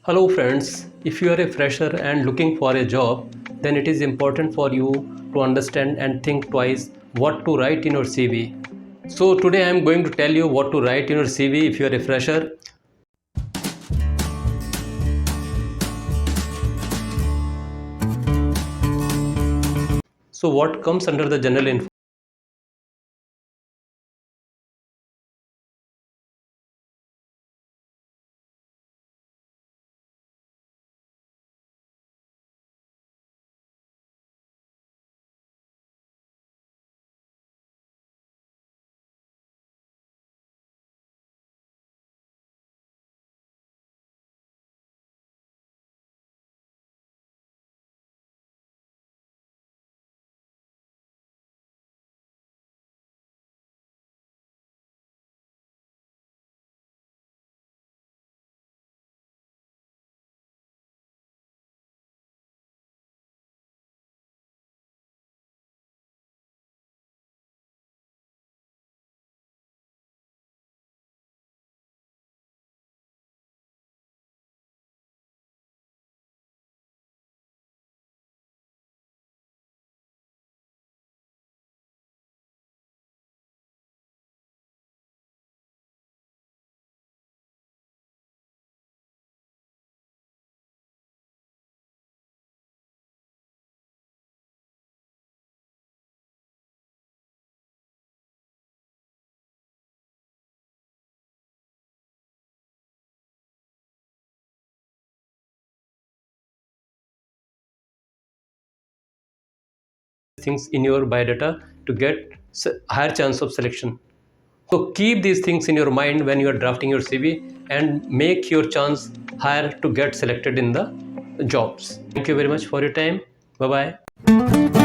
Hello friends, if you are a fresher and looking for a job, then it is important for you to understand and think twice what to write in your CV. So today I am going to tell you what to write in your CV if you are a fresher. So what comes under the general info? Things in your biodata to get higher chance of selection. So keep these things in your mind when you are drafting your CV and make your chance higher to get selected in the jobs. Thank you very much for your time. Bye bye.